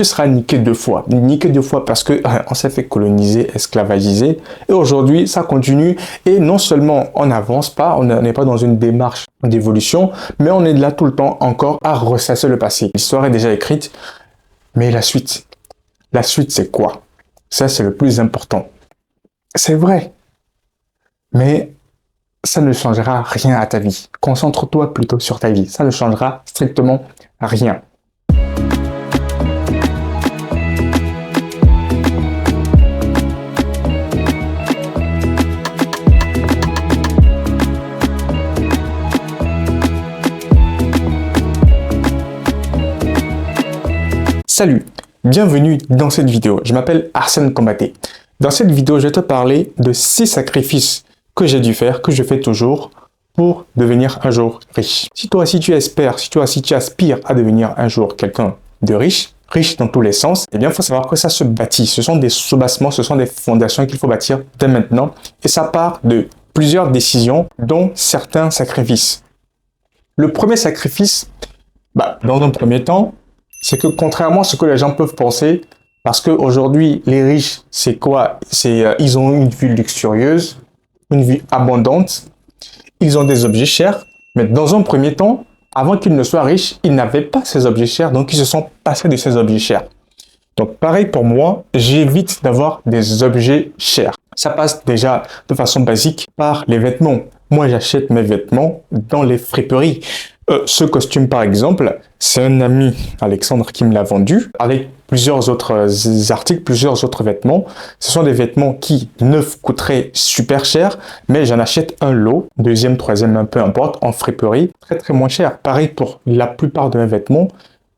tu seras niqué deux fois. Niqué deux fois parce que on s'est fait coloniser, esclavagiser. Et aujourd'hui, ça continue. Et non seulement on n'avance pas, on n'est pas dans une démarche d'évolution, mais on est là tout le temps encore à ressasser le passé. L'histoire est déjà écrite, mais la suite c'est quoi? Ça, c'est le plus important. C'est vrai, mais ça ne changera rien à ta vie. Concentre-toi plutôt sur ta vie. Ça ne changera strictement rien. Salut, bienvenue dans cette vidéo. Je m'appelle Arsène Combaté. Dans cette vidéo, je vais te parler de 6 sacrifices que j'ai dû faire, que je fais toujours pour devenir un jour riche. Si tu espères, si tu aspires à devenir un jour quelqu'un de riche dans tous les sens, eh bien, il faut savoir que ça se bâtit. Ce sont des soubassements, ce sont des fondations qu'il faut bâtir dès maintenant. Et ça part de plusieurs décisions, dont certains sacrifices. Le premier sacrifice, dans un premier temps, c'est que contrairement à ce que les gens peuvent penser, parce qu'aujourd'hui, les riches, c'est quoi? Ils ont une vie luxurieuse, une vie abondante, ils ont des objets chers, mais dans un premier temps, avant qu'ils ne soient riches, ils n'avaient pas ces objets chers, donc ils se sont passés de ces objets chers. Donc pareil pour moi, j'évite d'avoir des objets chers. Ça passe déjà de façon basique par les vêtements. Moi, j'achète mes vêtements dans les friperies. Ce costume, par exemple, c'est un ami, Alexandre, qui me l'a vendu avec plusieurs autres articles, plusieurs autres vêtements. Ce sont des vêtements qui neufs coûteraient super cher, mais j'en achète un lot, deuxième, troisième, peu importe, en friperie, très très moins cher. Pareil pour la plupart de mes vêtements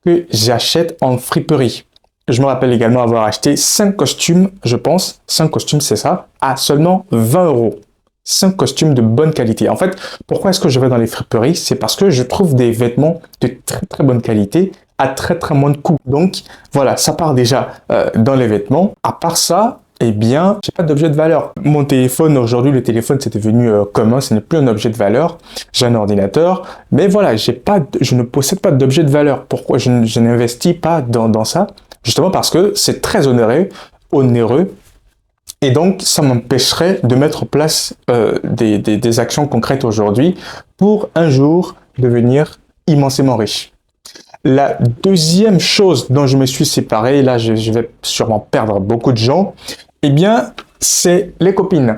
que j'achète en friperie. Je me rappelle également avoir acheté 5 costumes, je pense, 5 costumes, c'est ça, à seulement 20 €. 5 costumes de bonne qualité. En fait, pourquoi est-ce que je vais dans les friperies? C'est parce que je trouve des vêtements de très très bonne qualité à très très moins de coût. Donc voilà, ça part déjà dans les vêtements. À part ça, eh bien, j'ai pas d'objet de valeur. Mon téléphone, aujourd'hui, le téléphone, c'est devenu commun, ce n'est plus un objet de valeur. J'ai un ordinateur, mais voilà, je ne possède pas d'objet de valeur. Pourquoi je n'investis pas dans ça? Justement parce que c'est très onéreux. Et donc, ça m'empêcherait de mettre en place des actions concrètes aujourd'hui pour un jour devenir immensément riche. La deuxième chose dont je me suis séparé, là je vais sûrement perdre beaucoup de gens, eh bien, c'est les copines.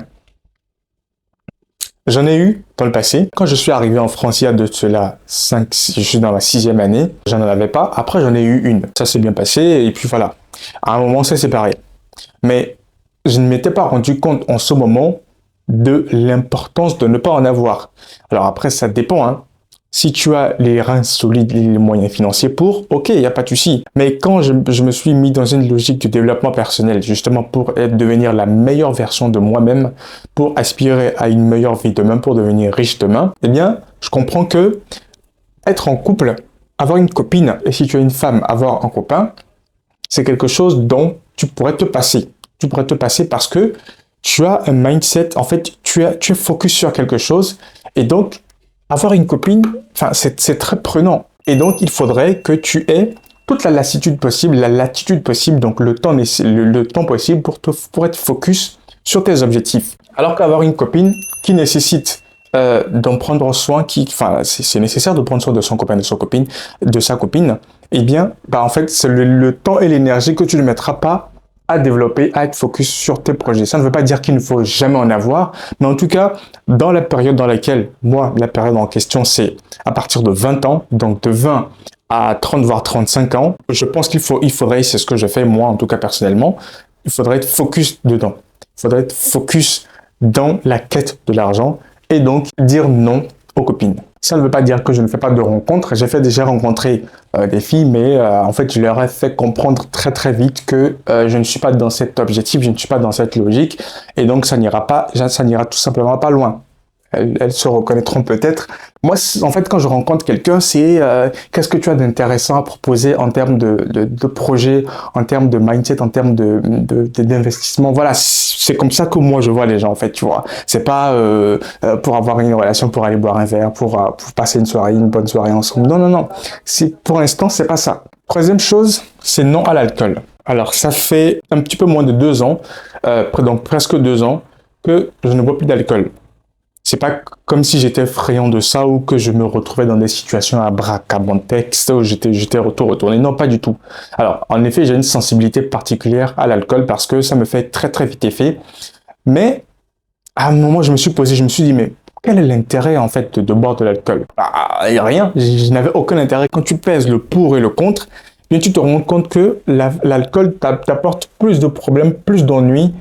J'en ai eu dans le passé. Quand je suis arrivé en France, il y a de cela 5, je suis dans la 6e année, j'en avais pas. Après, j'en ai eu une. Ça s'est bien passé et puis voilà. À un moment, on s'est séparés. Mais je ne m'étais pas rendu compte en ce moment de l'importance de ne pas en avoir. Alors après, ça dépend. Hein. Si tu as les reins solides et les moyens financiers pour, ok, il n'y a pas de souci. Mais quand je me suis mis dans une logique de développement personnel, justement pour devenir la meilleure version de moi-même, pour aspirer à une meilleure vie demain, pour devenir riche demain, eh bien, je comprends que être en couple, avoir une copine, et si tu es une femme, avoir un copain, c'est quelque chose dont tu pourrais te passer. Tu pourrais te passer parce que tu as un mindset, en fait, tu es focus sur quelque chose et donc avoir une copine, c'est très prenant. Et donc, il faudrait que tu aies toute la lassitude possible, la latitude possible, donc le temps possible pour être focus sur tes objectifs. Alors qu'avoir une copine qui nécessite d'en prendre soin, c'est nécessaire de prendre soin de son copain, de sa copine, eh bien, en fait, c'est le temps et l'énergie que tu ne mettras pas à développer, à être focus sur tes projets. Ça ne veut pas dire qu'il ne faut jamais en avoir, mais en tout cas, dans la période dans laquelle, la période en question, c'est à partir de 20 ans, donc de 20 à 30, voire 35 ans, je pense qu'il faudrait, c'est ce que je fais, moi, en tout cas, personnellement, il faudrait être focus dedans. Il faudrait être focus dans la quête de l'argent et donc dire non aux copines. Ça ne veut pas dire que je ne fais pas de rencontres. J'ai déjà rencontré des filles, mais en fait, je leur ai fait comprendre très très vite que je ne suis pas dans cet objectif, je ne suis pas dans cette logique, et donc ça n'ira tout simplement pas loin. elles se reconnaîtront peut-être. Moi, en fait, quand je rencontre quelqu'un, c'est qu'est-ce que tu as d'intéressant à proposer en termes de projet, en termes de mindset, en termes d'investissement. Voilà, c'est comme ça que moi je vois les gens, en fait, tu vois. C'est pas pour avoir une relation, pour aller boire un verre, pour passer une soirée, une bonne soirée ensemble. Non, non, non. Pour l'instant, c'est pas ça. Troisième chose, c'est non à l'alcool. Alors, ça fait un petit peu moins de 2 ans, donc presque 2 ans, que je ne bois plus d'alcool. C'est pas comme si j'étais friand de ça ou que je me retrouvais dans des situations à bracabantexte où j'étais retourné. Non, pas du tout. Alors, en effet, j'ai une sensibilité particulière à l'alcool parce que ça me fait très très vite effet. Mais à un moment, je me suis dit, mais quel est l'intérêt en fait de boire de l'alcool? Il n'y a rien. Je n'avais aucun intérêt. Quand tu pèses le pour et le contre, bien tu te rends compte que l'alcool t'apporte plus de problèmes, plus d'ennuis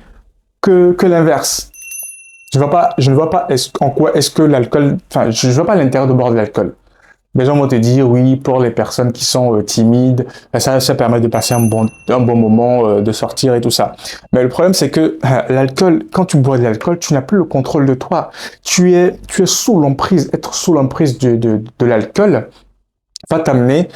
que l'inverse. Je ne vois pas en quoi est-ce que l'alcool, enfin, je ne vois pas l'intérêt de boire de l'alcool. Les gens vont te dire, oui, pour les personnes qui sont timides, ça permet de passer un bon moment, de sortir et tout ça. Mais le problème, c'est que l'alcool, quand tu bois de l'alcool, tu n'as plus le contrôle de toi. Tu es sous l'emprise. Être sous l'emprise de l'alcool va t'amener,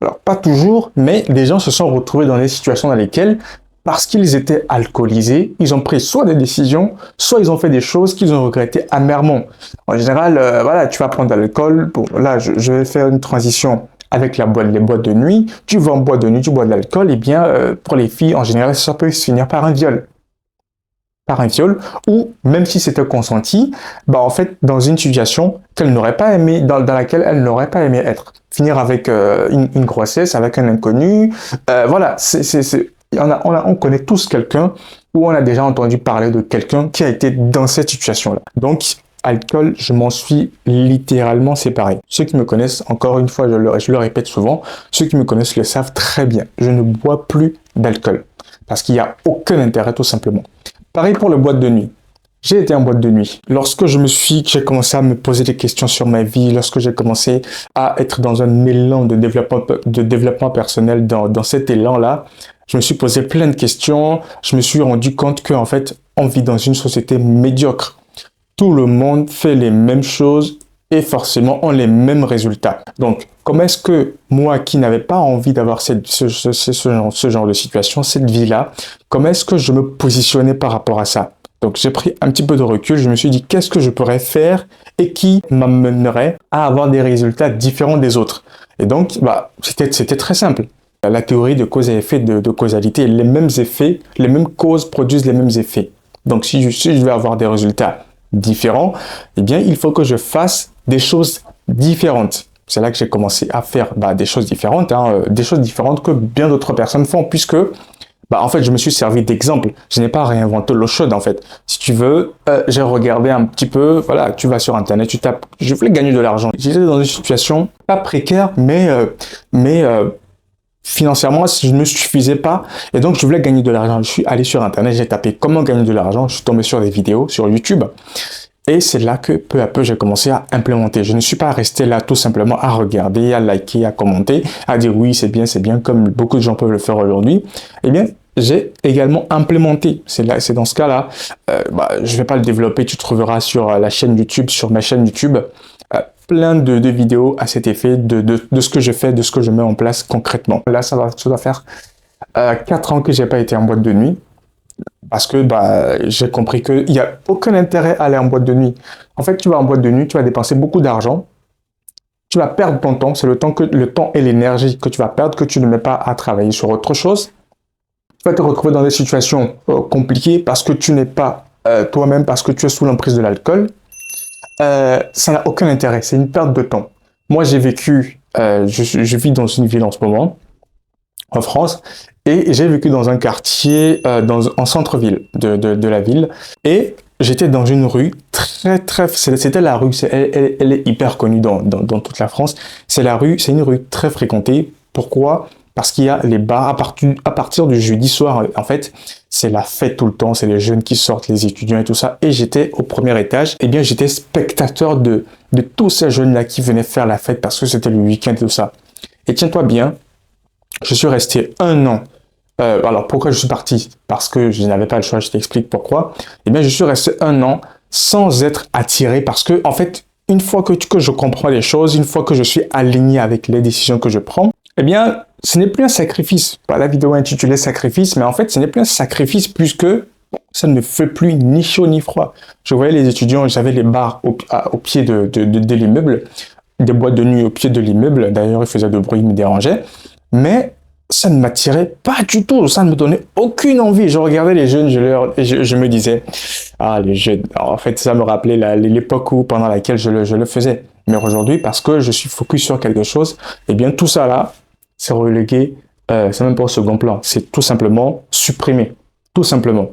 alors pas toujours, mais les gens se sont retrouvés dans des situations dans lesquelles parce qu'ils étaient alcoolisés, ils ont pris soit des décisions, soit ils ont fait des choses qu'ils ont regrettées amèrement. En général, voilà, tu vas prendre de l'alcool. Bon, là, je vais faire une transition avec les boîtes de nuit. Tu vas en boîte de nuit, tu bois de l'alcool, et bien, pour les filles, en général, ça peut se finir par un viol. Par un viol, ou même si c'était consenti, bah en fait, dans une situation qu'elle n'aurait pas aimé, dans laquelle elle n'aurait pas aimé être. Finir avec une grossesse, avec un inconnu, voilà, on connaît tous quelqu'un ou on a déjà entendu parler de quelqu'un qui a été dans cette situation-là. Donc, alcool, je m'en suis littéralement séparé. Ceux qui me connaissent, encore une fois, je le répète souvent, ceux qui me connaissent le savent très bien. Je ne bois plus d'alcool parce qu'il n'y a aucun intérêt tout simplement. Pareil pour le boîte de nuit. J'ai été en boîte de nuit. Lorsque j'ai commencé à me poser des questions sur ma vie, lorsque j'ai commencé à être dans un élan de développement personnel, dans cet élan-là, je me suis posé plein de questions. Je me suis rendu compte qu'en fait, on vit dans une société médiocre. Tout le monde fait les mêmes choses et forcément ont les mêmes résultats. Donc, comment est-ce que moi qui n'avais pas envie d'avoir ce genre de situation, cette vie-là, comment est-ce que je me positionnais par rapport à ça? Donc, j'ai pris un petit peu de recul. Je me suis dit, qu'est-ce que je pourrais faire et qui m'amènerait à avoir des résultats différents des autres? Et donc, c'était très simple. La théorie de cause et effet, de causalité, les mêmes effets, les mêmes causes produisent les mêmes effets. Donc, si je veux avoir des résultats différents, eh bien, il faut que je fasse des choses différentes. C'est là que j'ai commencé à faire des choses différentes, des choses différentes que bien d'autres personnes font, puisque, en fait, je me suis servi d'exemple. Je n'ai pas réinventé l'eau chaude, en fait. Si tu veux, j'ai regardé un petit peu, voilà, tu vas sur Internet, tu tapes, je voulais gagner de l'argent. J'étais dans une situation pas précaire, mais financièrement, je ne me suffisais pas et donc je voulais gagner de l'argent. Je suis allé sur Internet, j'ai tapé comment gagner de l'argent, je suis tombé sur des vidéos sur YouTube et c'est là que peu à peu j'ai commencé à implémenter. Je ne suis pas resté là tout simplement à regarder, à liker, à commenter, à dire oui c'est bien comme beaucoup de gens peuvent le faire aujourd'hui. Eh bien, j'ai également implémenté. C'est dans ce cas-là, je vais pas le développer, tu trouveras sur la chaîne YouTube, sur ma chaîne YouTube, plein de vidéos à cet effet de ce que je fais, de ce que je mets en place concrètement. Là, ça doit faire 4 ans que j'ai pas été en boîte de nuit parce que j'ai compris qu'il n'y a aucun intérêt à aller en boîte de nuit. En fait, tu vas en boîte de nuit, tu vas dépenser beaucoup d'argent, tu vas perdre ton temps, c'est le temps et l'énergie que tu vas perdre que tu ne mets pas à travailler sur autre chose. Tu vas te retrouver dans des situations compliquées parce que tu n'es pas toi-même, parce que tu es sous l'emprise de l'alcool. Ça n'a aucun intérêt, c'est une perte de temps. Moi, j'ai vécu, je vis dans une ville en ce moment, en France, et j'ai vécu dans un quartier, en centre-ville de la ville, et j'étais dans une rue c'était la rue, elle est hyper connue dans toute la France. C'est une rue très fréquentée. Pourquoi? Parce qu'il y a les bars à partir du jeudi soir, en fait, c'est la fête tout le temps, c'est les jeunes qui sortent, les étudiants et tout ça. Et j'étais au premier étage, et bien j'étais spectateur de tous ces jeunes-là qui venaient faire la fête parce que c'était le week-end et tout ça. Et tiens-toi bien, je suis resté 1 an. Alors pourquoi je suis parti? Parce que je n'avais pas le choix, je t'explique pourquoi. Eh bien je suis resté 1 an sans être attiré parce que, en fait, une fois que je comprends les choses, une fois que je suis aligné avec les décisions que je prends, eh bien, ce n'est plus un sacrifice. Pas la vidéo intitulée sacrifice, mais en fait, ce n'est plus un sacrifice puisque ça ne fait plus ni chaud ni froid. Je voyais les étudiants, j'avais les bars au pied de l'immeuble, des boîtes de nuit au pied de l'immeuble. D'ailleurs, ils faisaient de bruit, ils me dérangeaient. Mais ça ne m'attirait pas du tout. Ça ne me donnait aucune envie. Je regardais les jeunes, je me disais, ah, les jeunes. Alors, en fait, ça me rappelait l'époque pendant laquelle je le faisais. Mais aujourd'hui, parce que je suis focus sur quelque chose, eh bien, tout ça là, c'est relégué, c'est même pas au second plan. C'est tout simplement supprimé. Tout simplement.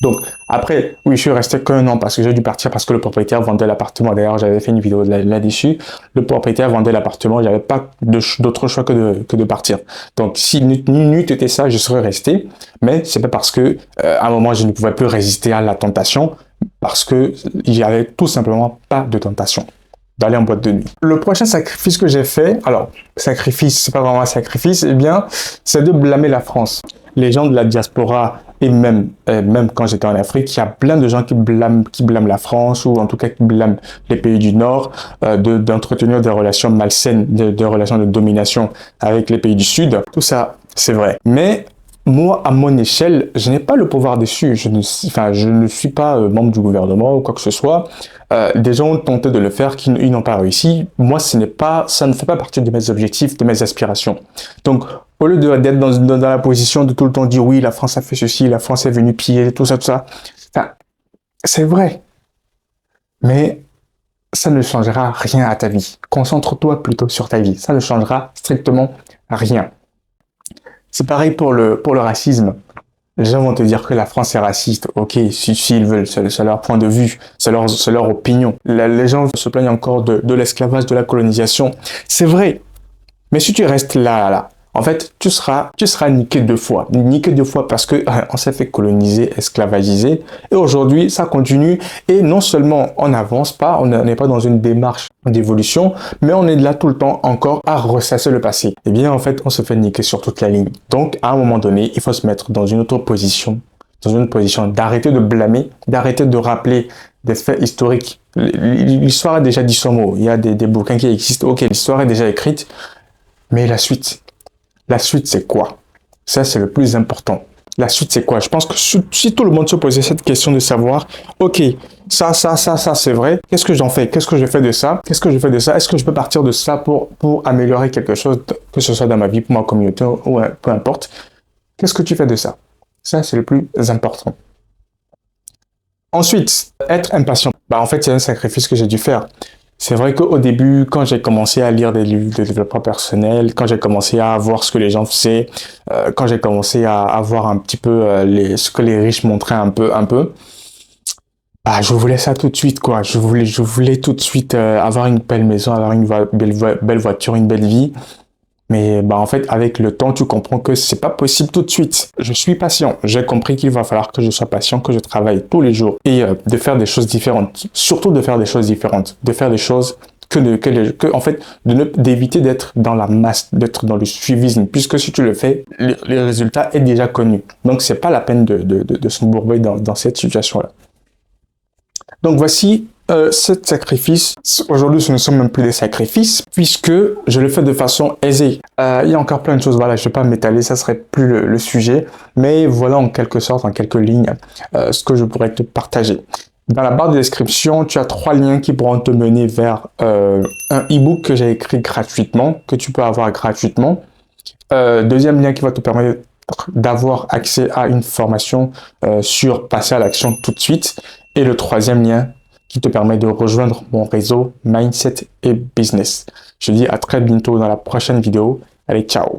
Donc, après, oui, je suis resté qu'un an parce que j'ai dû partir parce que le propriétaire vendait l'appartement. D'ailleurs, j'avais fait une vidéo là-dessus. Le propriétaire vendait l'appartement. J'avais pas d'autre choix que de partir. Donc, si n'eût été ça, je serais resté. Mais c'est pas parce que, à un moment, je ne pouvais plus résister à la tentation parce que il y avait tout simplement pas de tentation d'aller en boîte de nuit. Le prochain sacrifice que j'ai fait, alors, sacrifice, c'est pas vraiment un sacrifice, eh bien, c'est de blâmer la France. Les gens de la diaspora, et même quand j'étais en Afrique, il y a plein de gens qui blâment la France, ou en tout cas qui blâment les pays du Nord, d'entretenir des relations malsaines, des relations de domination avec les pays du Sud. Tout ça, c'est vrai. Mais moi, à mon échelle, je n'ai pas le pouvoir dessus. Je ne suis pas membre du gouvernement ou quoi que ce soit. Des gens ont tenté de le faire, ils n'ont pas réussi. Moi, ça ne fait pas partie de mes objectifs, de mes aspirations. Donc, au lieu d'être dans la position de tout le temps dire oui, la France a fait ceci, la France est venue piller, tout ça, enfin, c'est vrai. Mais ça ne changera rien à ta vie. Concentre-toi plutôt sur ta vie. Ça ne changera strictement rien. C'est pareil pour le racisme. Les gens vont te dire que la France est raciste. Ok, s'ils veulent, c'est leur point de vue, c'est leur opinion. Les gens se plaignent encore de l'esclavage, de la colonisation. C'est vrai. Mais si tu restes là, en fait, tu seras niqué deux fois. Niqué deux fois parce que on s'est fait coloniser, esclavagiser. Et aujourd'hui, ça continue. Et non seulement on n'avance pas, on n'est pas dans une démarche d'évolution, mais on est là tout le temps encore à ressasser le passé. Eh bien, en fait, on se fait niquer sur toute la ligne. Donc, à un moment donné, il faut se mettre dans une autre position, d'arrêter de blâmer, d'arrêter de rappeler des faits historiques. L'histoire a déjà dit son mot. Il y a des bouquins qui existent. Ok, l'histoire est déjà écrite. Mais la suite, c'est quoi? Ça, c'est le plus important. La suite, c'est quoi? Je pense que si tout le monde se posait cette question de savoir, ok, ça, c'est vrai. Qu'est-ce que j'en fais? Qu'est-ce que je fais de ça? Qu'est-ce que je fais de ça? Est-ce que je peux partir de ça pour améliorer quelque chose, que ce soit dans ma vie, pour ma communauté, ou peu importe? Qu'est-ce que tu fais de ça? Ça, c'est le plus important. Ensuite, être impatient. En fait, c'est un sacrifice que j'ai dû faire. C'est vrai qu'au début, quand j'ai commencé à lire des livres de développement personnel, quand j'ai commencé à voir ce que les gens faisaient, quand j'ai commencé à voir un petit peu ce que les riches montraient un peu, je voulais ça tout de suite, quoi. Je voulais tout de suite avoir une belle maison, avoir une belle voiture, une belle vie. Mais en fait, avec le temps, tu comprends que c'est pas possible tout de suite. Je suis patient. J'ai compris qu'il va falloir que je sois patient, que je travaille tous les jours et de faire des choses différentes. Surtout de faire des choses différentes, de faire des choses d'éviter d'être dans la masse, d'être dans le suivisme, puisque si tu le fais, le résultat est déjà connu. Donc c'est pas la peine de s'embourber dans cette situation-là. Donc voici 7 sacrifices. Aujourd'hui, ce ne sont même plus des sacrifices puisque je le fais de façon aisée. Il y a encore plein de choses. Voilà, je ne vais pas m'étaler, ça serait plus le sujet. Mais voilà en quelque sorte, en quelques lignes, ce que je pourrais te partager. Dans la barre de description, tu as 3 liens qui pourront te mener vers un e-book que j'ai écrit gratuitement, que tu peux avoir gratuitement. Deuxième lien qui va te permettre d'avoir accès à une formation sur passer à l'action tout de suite. Et le troisième lien qui te permet de rejoindre mon réseau Mindset et Business. Je te dis à très bientôt dans la prochaine vidéo. Allez, ciao!